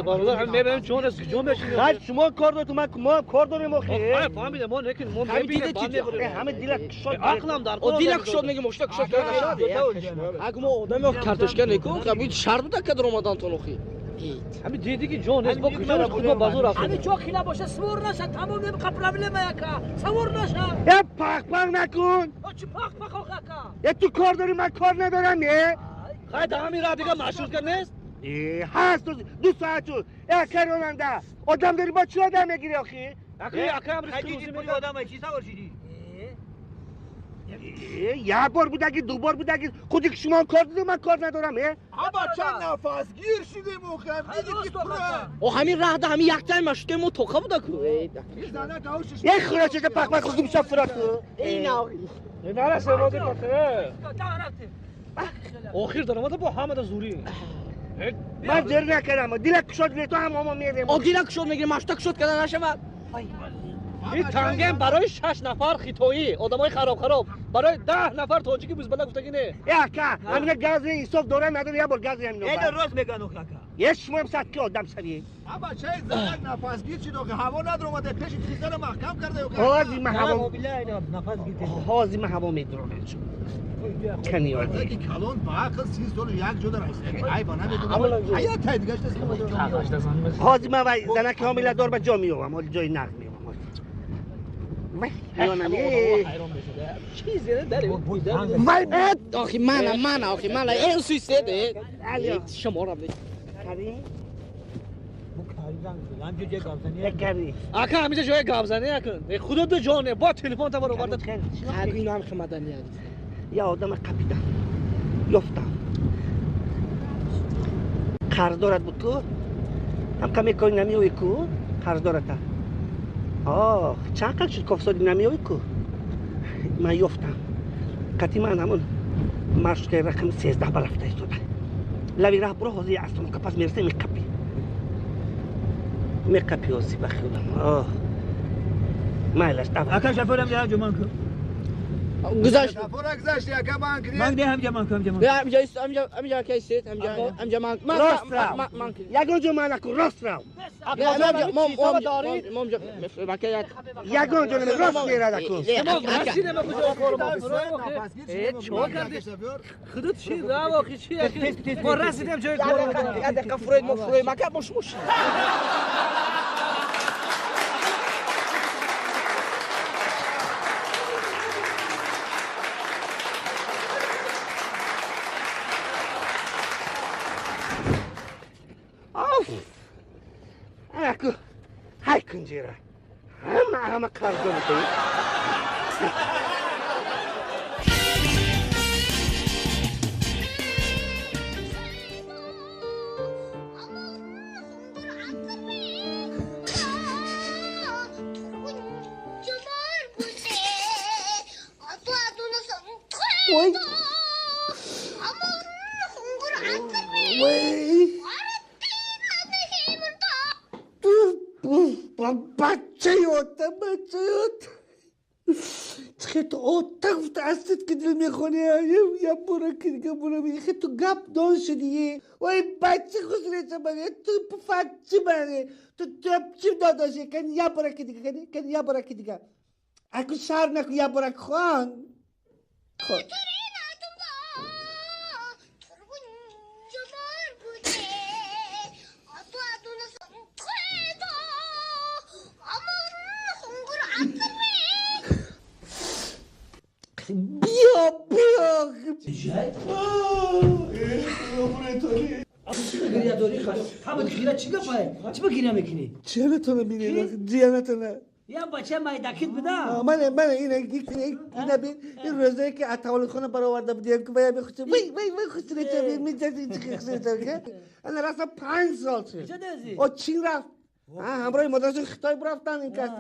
برادر هم میبریم جون از جون بشینیم. خاج شما کار دارید ما کار داریم اخی. آره فهمیدم ما نکن ما میبینیم. همه دیلک شد. عقلم در او دیلک شد میگه مشتاق شد. اگه ما آدم کارتشکا نکو خب شرط بوده که در رمضان تو نخی. همین دیدی که جون از با کجا خود بازار رفت. همین چوکی نباشه سوار نشه تمام نمی قبل میاکا سوار نشه. یا پاک نکن. چی پاک آقا. یا تو کار داری من کار ندارم نه. خواهی همین را دیگه مشروط کن نیست؟ هست دو ساعت شد. کراننده آدم داری با چی آدم میگیری آخی؟ اکه هم ریسک روزی میگه آدم چی سوار شدی؟ یک بار بود اگه دو بار بود اگه خودی که شما کار دارید من کار ندارم اما چند نفس گیر شدیم او او همین راه ده همین یک تایم مشروط که ما توقع بوده کو. یک خوراچه که پاک خودی بشم فرات کو. این آقی. نه سوادی کافه. آخر دارم با حامد زوری. من جر نکردم دیلک شد تو هم میریم. او دیلک شد میگه مشتاق شد که نشود. این تنگم برای 6 نفر خیتویی آدمای خراب برای 10 نفر تاجیکی بوزبلا گفته که نه یا که همین گاز ایسوف دوره نداره یا بر گاز همین این راست میگن او کاکا یه شما هم صد که آدم سری اما چه زنگ نفس گیر شد که هوا نداره اومده پیش خیزر محکم کرده او حاضی من هوا نفس گیرته حاضی من هوا میدرونه کنی وقتی که کلون با عقل 30 سال یک جدا رئیس ای با نمیدونم حیات دیگه است حاضی من وای زنه کاملا دور به جا میوام ولی جای نق میوام چیزی داره وای آخی من این سویسته شما را بده کاری کاری اکه همیشه جای گابزنی نکن خدا دو جانه با تلفن تا برو وارد هرگو اینو هم خمدنی هست یا آدم قپیدم یفتم قرض دارد بود کو هم کمی کاری نمیوی کو قرض دارد آه چقدر شد کفصادی نمیوی کو من یفتم قطی من همون مرش که رقم 13 برفته ایستاده لوی راه برو حوزی اصلا که پس میرسه میقپی حوزی بخیلم آه مایلش دفعه اکا شفرم جا جمان کن گذاشت فورا گذاشت یا کمان کنی من ده هم جمان کنم همجا کی است همجا من راست رو یگان جو من نکن راست رو یگان جو من راست میره نکن رسیده من کجا کارو چون کردی خودت چی را واقعی چی ما رسیدیم جای کارو دقیقه فروید مکه مش اكو هاي كنجيرة هم قرضون بچه‌یوت خیلی اوتاف تأسید که دل میخونه یا برو که دیگه برو خیلی تو گپ دان شدی وای بچه خسره چه تو پفچه بره تو چی داداشه کن یا برو که دیگه کن یا برو که دیگه اگه شهر نکن یا برو خان خود بیا گریه داری خب گریه چی گفت چی گریه میکنی چرا تو نمی‌بینی دیانتونه یا بچه مای دکت بده من اینا بین این روزایی که اتاول خونه برآورده بودیم که باید بخوشه وای خسته چه می‌جدی چه خسته چه انا راسا 5 سال شد او چین رفت همراه مدرسه خطای رفتن این کس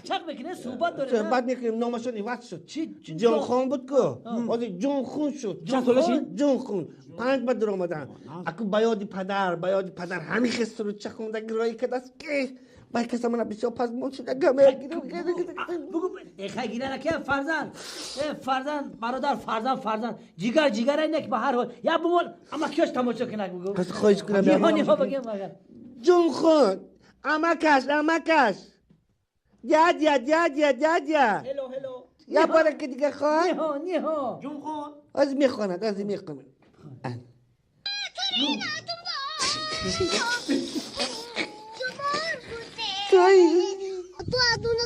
چق میکنه صحبت داره بعد میکنیم نامشون ایوات شد جون خون بود که آدی جون خون شد جون خون 5 بعد در آمدن اکو بیادی پدر همین خسته رو چه خونده گرایی که دست که باید کسی من بسیار پس مون شده گمه بگو خیلی گیره نکه فرزند برادر فرزند جیگر اینه که به هر حال یا بمول اما کیش تماشا کنه بگو پس خواهش کنم نیها بگیم مگر جون خون امکش یاد هلو یا باره که دیگه خواهد نیها جون خون از میخواند تو ادونه